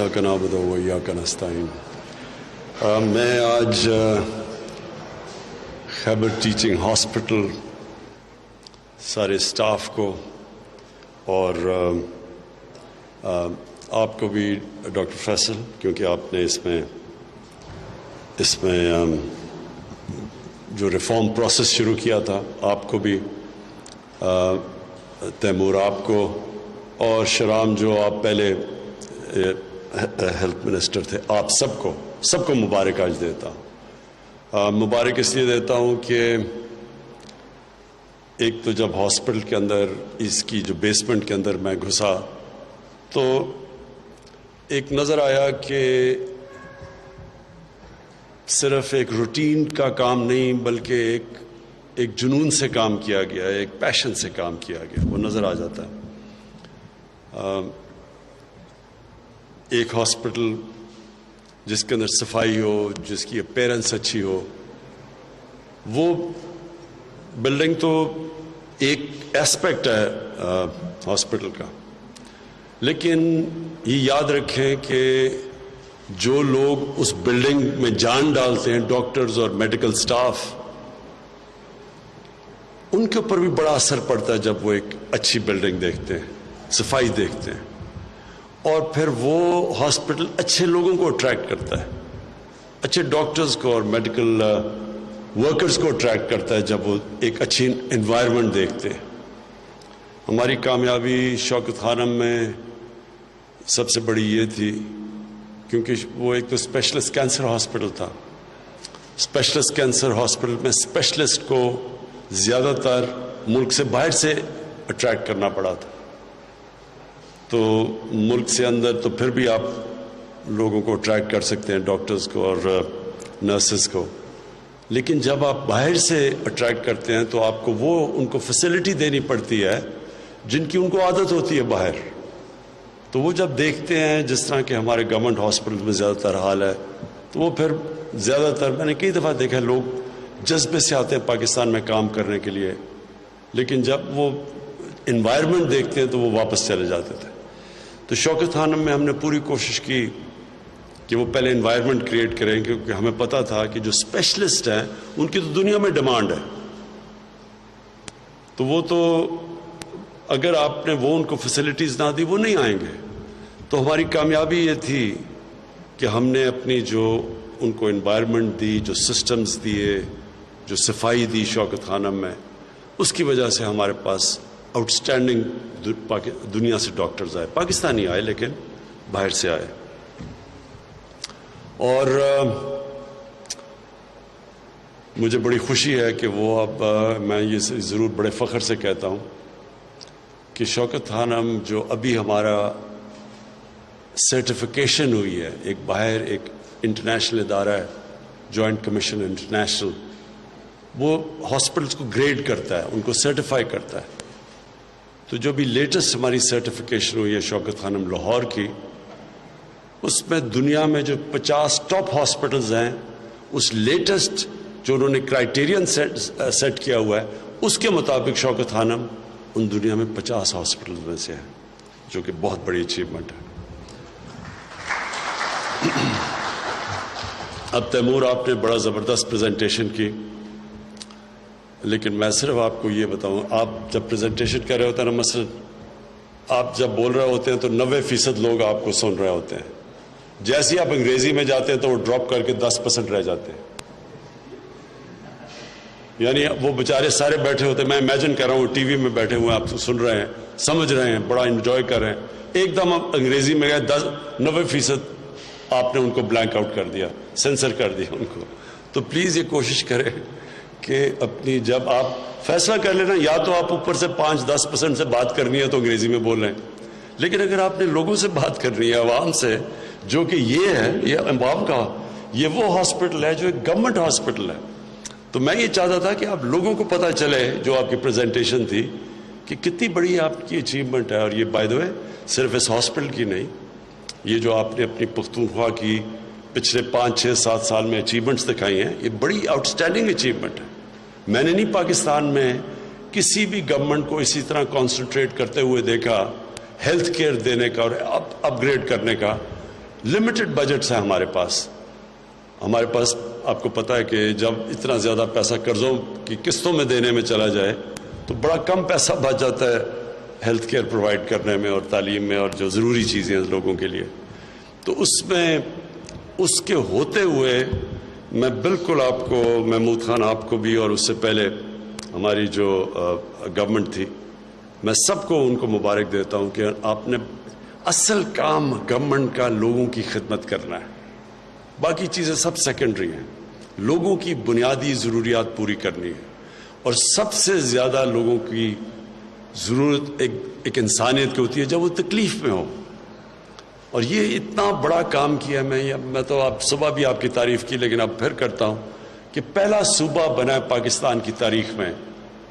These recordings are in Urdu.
ایاک نعبد و ایاک نستعین۔ میں آج خیبر ٹیچنگ ہاسپٹل سارے اسٹاف کو اور آپ کو بھی ڈاکٹر فیصل، کیونکہ آپ نے اس میں جو ریفارم پروسیس شروع کیا تھا، آپ کو بھی، تیمور آپ کو، اور شرام جو آپ پہلے ہیلتھ منسٹر تھے، آپ سب کو مبارک آج دیتا ہوں۔ مبارک اس لیے دیتا ہوں کہ ایک تو جب ہاسپٹل کے اندر اس کی جو بیسمنٹ کے اندر میں گھسا تو ایک نظر آیا کہ صرف ایک روٹین کا کام نہیں بلکہ ایک جنون سے کام کیا گیا، ایک پیشن سے کام کیا گیا، وہ نظر آ جاتا ہے۔ ایک ہاسپٹل جس کے اندر صفائی ہو، جس کی اپیرنس اچھی ہو، وہ بلڈنگ تو ایک ایسپیکٹ ہے ہاسپٹل کا، لیکن یہ یاد رکھیں کہ جو لوگ اس بلڈنگ میں جان ڈالتے ہیں، ڈاکٹرز اور میڈیکل سٹاف، ان کے اوپر بھی بڑا اثر پڑتا ہے جب وہ ایک اچھی بلڈنگ دیکھتے ہیں، صفائی دیکھتے ہیں، اور پھر وہ ہاسپٹل اچھے لوگوں کو اٹریکٹ کرتا ہے، اچھے ڈاکٹرز کو اور میڈیکل ورکرز کو اٹریکٹ کرتا ہے جب وہ ایک اچھی انوائرمنٹ دیکھتے ہیں۔ ہماری کامیابی شوکت خانم میں سب سے بڑی یہ تھی کیونکہ وہ ایک تو اسپیشلسٹ کینسر ہاسپٹل تھا۔ اسپیشلسٹ کینسر ہاسپٹل میں اسپیشلسٹ کو زیادہ تر ملک سے باہر سے اٹریکٹ کرنا پڑا تھا، تو ملک سے اندر تو پھر بھی آپ لوگوں کو اٹریکٹ کر سکتے ہیں، ڈاکٹرز کو اور نرسز کو، لیکن جب آپ باہر سے اٹریکٹ کرتے ہیں تو آپ کو ان کو فیسلٹی دینی پڑتی ہے جن کی ان کو عادت ہوتی ہے باہر۔ تو وہ جب دیکھتے ہیں جس طرح کہ ہمارے گورنمنٹ ہاسپٹل میں زیادہ تر حال ہے، تو وہ پھر زیادہ تر، میں نے کئی دفعہ دیکھا، لوگ جذبے سے آتے ہیں پاکستان میں کام کرنے کے لیے، لیکن جب وہ انوائرمنٹ دیکھتے ہیں تو وہ واپس چلے جاتے تھے۔ تو شوکت خانم میں ہم نے پوری کوشش کی کہ وہ پہلے انوائرمنٹ کریٹ کریں، کیونکہ ہمیں پتہ تھا کہ جو اسپیشلسٹ ہیں ان کی تو دنیا میں ڈیمانڈ ہے، تو وہ تو اگر آپ نے ان کو فیسلٹیز نہ دی وہ نہیں آئیں گے۔ تو ہماری کامیابی یہ تھی کہ ہم نے اپنی جو ان کو انوائرمنٹ دی، جو سسٹمز دیے، جو صفائی دی شوکت خانم میں، اس کی وجہ سے ہمارے پاس آؤٹ اسٹینڈنگ دنیا سے ڈاکٹرز آئے، پاکستانی آئے لیکن باہر سے آئے۔ اور مجھے بڑی خوشی ہے کہ وہ اب میں یہ ضرور بڑے فخر سے کہتا ہوں کہ شوکت خانم جو ابھی ہمارا سرٹیفیکیشن ہوئی ہے، ایک باہر ایک انٹرنیشنل ادارہ ہے، جوائنٹ کمیشن انٹرنیشنل، وہ ہاسپٹلس کو گریڈ کرتا ہے، ان کو سرٹیفائی کرتا ہے۔ تو جو بھی لیٹسٹ ہماری سرٹیفیکیشن ہوئی ہے شوکت خانم لاہور کی، اس میں دنیا میں جو 50 ٹاپ ہاسپٹلز ہیں، اس لیٹسٹ جو انہوں نے کرائیٹیرین سیٹ کیا ہوا ہے، اس کے مطابق شوکت خانم ان دنیا میں 50 ہاسپٹلز میں سے ہے، جو کہ بہت بڑی اچیومنٹ ہے۔ اب تیمور آپ نے بڑا زبردست پریزنٹیشن کی، لیکن میں صرف آپ کو یہ بتاؤں، آپ جب پریزنٹیشن کر رہے ہوتے ہیں نا، مثلا آپ جب بول رہے ہوتے ہیں تو 90% لوگ آپ کو سن رہے ہوتے ہیں، جیسے ہی آپ انگریزی میں جاتے ہیں تو وہ ڈراپ کر کے 10% رہ جاتے ہیں، یعنی وہ بیچارے سارے بیٹھے ہوتے ہیں، میں امیجن کر رہا ہوں ٹی وی میں بیٹھے ہوئے ہیں، آپ سن رہے ہیں، سمجھ رہے ہیں، بڑا انجوائے کر رہے ہیں، ایک دم آپ انگریزی میں گئے 90% آپ نے ان کو بلینک آؤٹ کر دیا، سینسر کر دیا ان کو۔ تو پلیز یہ کوشش کریں کہ اپنی جب آپ فیصلہ کر لینا، یا تو آپ اوپر سے 5-10% سے بات کرنی ہے تو انگریزی میں بول رہے ہیں، لیکن اگر آپ نے لوگوں سے بات کرنی ہے، عوام سے، جو کہ یہ ہے، یہ عوام کا، یہ وہ ہاسپٹل ہے جو ایک گورنمنٹ ہاسپٹل ہے، تو میں یہ چاہتا تھا کہ آپ لوگوں کو پتہ چلے جو آپ کی پریزنٹیشن تھی کہ کتنی بڑی آپ کی اچیومنٹ ہے۔ اور یہ بائی دا وے صرف اس ہاسپٹل کی نہیں، یہ جو آپ نے اپنی پختونخوا کی پچھلے 5-6-7 سال میں اچیومنٹس دکھائی ہیں، یہ بڑی آؤٹ اسٹینڈنگ اچیومنٹ ہے۔ میں نے نہیں پاکستان میں کسی بھی گورنمنٹ کو اسی طرح کانسنٹریٹ کرتے ہوئے دیکھا ہیلتھ کیئر دینے کا اور اپ گریڈ کرنے کا، لمیٹڈ بجٹس ہیں ہمارے پاس آپ کو پتہ ہے کہ جب اتنا زیادہ پیسہ قرضوں کی قسطوں میں دینے میں چلا جائے تو بڑا کم پیسہ بچ جاتا ہے ہیلتھ کیئر پرووائڈ کرنے میں اور تعلیم میں اور جو ضروری چیزیں ہیں لوگوں کے لیے. تو اس کے ہوتے ہوئے میں بالکل آپ کو محمود خان آپ کو بھی اور اس سے پہلے ہماری جو گورنمنٹ تھی میں سب کو ان کو مبارک دیتا ہوں کہ آپ نے اصل کام گورنمنٹ کا لوگوں کی خدمت کرنا ہے. باقی چیزیں سب سیکنڈری ہیں. لوگوں کی بنیادی ضروریات پوری کرنی ہے اور سب سے زیادہ لوگوں کی ضرورت ایک انسانیت کی ہوتی ہے جب وہ تکلیف میں ہو. اور یہ اتنا بڑا کام کیا میں تو آپ صبح بھی آپ کی تعریف کی لیکن اب پھر کرتا ہوں کہ پہلا صوبہ بنا ہے پاکستان کی تاریخ میں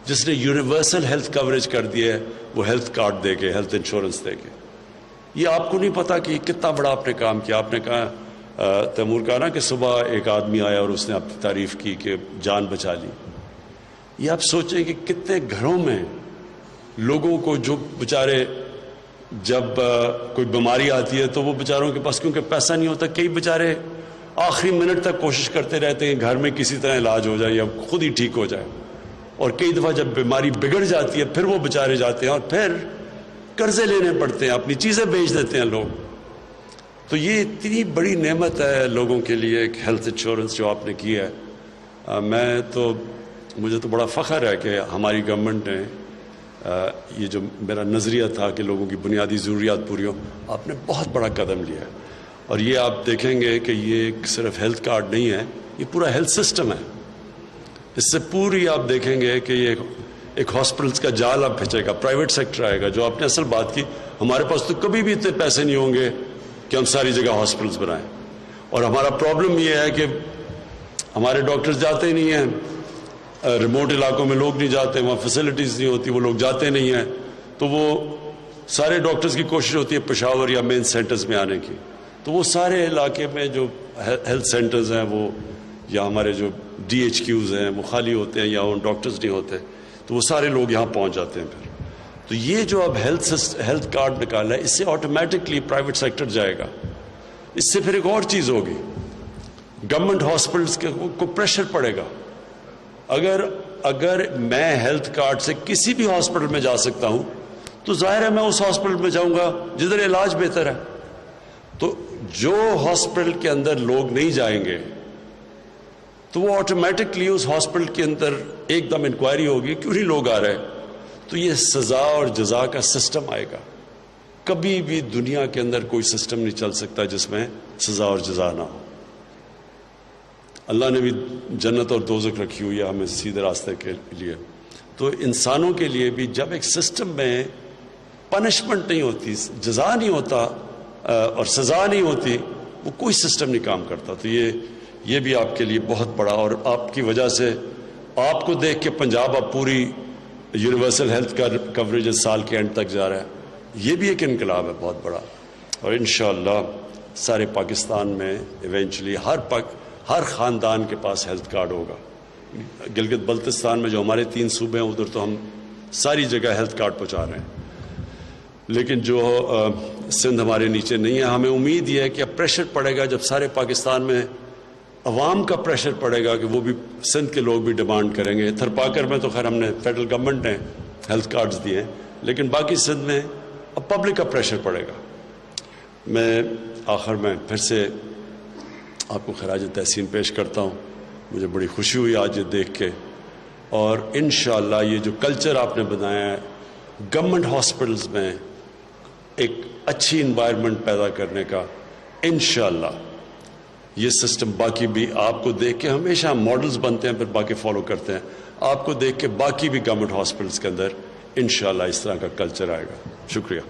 جس نے یونیورسل ہیلتھ کوریج کر دیا ہے وہ ہیلتھ کارڈ دے کے ہیلتھ انشورنس دے کے. یہ آپ کو نہیں پتا کہ کتنا بڑا آپ نے کام کیا. آپ نے کہا تیمور کہا نا کہ صبح ایک آدمی آیا اور اس نے آپ کی تعریف کی کہ جان بچا لی. یہ آپ سوچیں کہ کتنے گھروں میں لوگوں کو جو بیچارے جب کوئی بیماری آتی ہے تو وہ بیچاروں کے پاس کیونکہ پیسہ نہیں ہوتا کئی بیچارے آخری منٹ تک کوشش کرتے رہتے ہیں گھر میں کسی طرح علاج ہو جائے یا خود ہی ٹھیک ہو جائے. اور کئی دفعہ جب بیماری بگڑ جاتی ہے پھر وہ بیچارے جاتے ہیں اور پھر قرضے لینے پڑتے ہیں اپنی چیزیں بیچ دیتے ہیں لوگ. تو یہ اتنی بڑی نعمت ہے لوگوں کے لیے ایک ہیلتھ انشورنس جو آپ نے کی ہے. مجھے تو بڑا فخر ہے کہ ہماری گورنمنٹ نے یہ جو میرا نظریہ تھا کہ لوگوں کی بنیادی ضروریات پوری ہو آپ نے بہت بڑا قدم لیا ہے. اور یہ آپ دیکھیں گے کہ یہ صرف ہیلتھ کارڈ نہیں ہے یہ پورا ہیلتھ سسٹم ہے. اس سے پوری آپ دیکھیں گے کہ یہ ایک ہاسپٹلس کا جال اب پھنچے گا پرائیویٹ سیکٹر آئے گا. جو آپ نے اصل بات کی ہمارے پاس تو کبھی بھی اتنے پیسے نہیں ہوں گے کہ ہم ساری جگہ ہاسپٹلس بنائیں. اور ہمارا پرابلم یہ ہے کہ ہمارے ڈاکٹرز جاتے ہی نہیں ہیں. ریموٹ علاقوں میں لوگ نہیں جاتے وہاں فیسلٹیز نہیں ہوتی وہ لوگ جاتے نہیں ہیں. تو وہ سارے ڈاکٹرز کی کوشش ہوتی ہے پشاور یا مین سینٹرز میں آنے کی. تو وہ سارے علاقے میں جو ہیلتھ سینٹرز ہیں وہ یا ہمارے جو ڈی ایچ کیوز ہیں وہ خالی ہوتے ہیں یا ان ڈاکٹرز نہیں ہوتے تو وہ سارے لوگ یہاں پہنچ جاتے ہیں. پھر تو یہ جو اب ہیلتھ کارڈ نکالا ہے اس سے آٹومیٹکلی پرائیویٹ سیکٹر جائے گا. اس سے پھر ایک اور چیز ہوگی گورنمنٹ ہاسپٹلس کو پریشر پڑے گا. اگر میں ہیلتھ کارڈ سے کسی بھی ہاسپٹل میں جا سکتا ہوں تو ظاہر ہے میں اس ہاسپٹل میں جاؤں گا جدھر علاج بہتر ہے. تو جو ہاسپٹل کے اندر لوگ نہیں جائیں گے تو وہ آٹومیٹکلی اس ہاسپٹل کے اندر ایک دم انکوائری ہوگی کیوں نہیں لوگ آ رہے. تو یہ سزا اور جزا کا سسٹم آئے گا. کبھی بھی دنیا کے اندر کوئی سسٹم نہیں چل سکتا جس میں سزا اور جزا نہ ہو. اللہ نے بھی جنت اور دوزخ رکھی ہوئی ہے ہمیں سیدھے راستے کے لیے. تو انسانوں کے لیے بھی جب ایک سسٹم میں پنشمنٹ نہیں ہوتی جزا نہیں ہوتا اور سزا نہیں ہوتی وہ کوئی سسٹم نہیں کام کرتا. تو یہ بھی آپ کے لیے بہت بڑا اور آپ کی وجہ سے آپ کو دیکھ کے پنجاب اب پوری یونیورسل ہیلتھ کوریج سال کے اینڈ تک جا رہا ہے. یہ بھی ایک انقلاب ہے بہت بڑا. اور انشاءاللہ سارے پاکستان میں ایونچولی ہر خاندان کے پاس ہیلتھ کارڈ ہوگا. گلگت بلتستان میں جو ہمارے 3 صوبے ہیں ادھر تو ہم ساری جگہ ہیلتھ کارڈ پہنچا رہے ہیں لیکن جو سندھ ہمارے نیچے نہیں ہے. ہمیں امید یہ ہے کہ اب پریشر پڑے گا جب سارے پاکستان میں عوام کا پریشر پڑے گا کہ وہ بھی سندھ کے لوگ بھی ڈیمانڈ کریں گے. تھرپاکر میں تو خیر ہم نے فیڈرل گورنمنٹ نے ہیلتھ کارڈز دیے ہیں لیکن باقی سندھ میں اب پبلک کا پریشر پڑے گا. میں آخر میں پھر سے آپ کو خراج تحسین پیش کرتا ہوں. مجھے بڑی خوشی ہوئی آج یہ دیکھ کے اور انشاءاللہ یہ جو کلچر آپ نے بنایا ہے گورنمنٹ ہاسپٹلز میں ایک اچھی انوائرمنٹ پیدا کرنے کا انشاءاللہ یہ سسٹم باقی بھی آپ کو دیکھ کے ہمیشہ ماڈلز بنتے ہیں پھر باقی فالو کرتے ہیں. آپ کو دیکھ کے باقی بھی گورنمنٹ ہاسپٹلز کے اندر انشاءاللہ اس طرح کا کلچر آئے گا. شکریہ.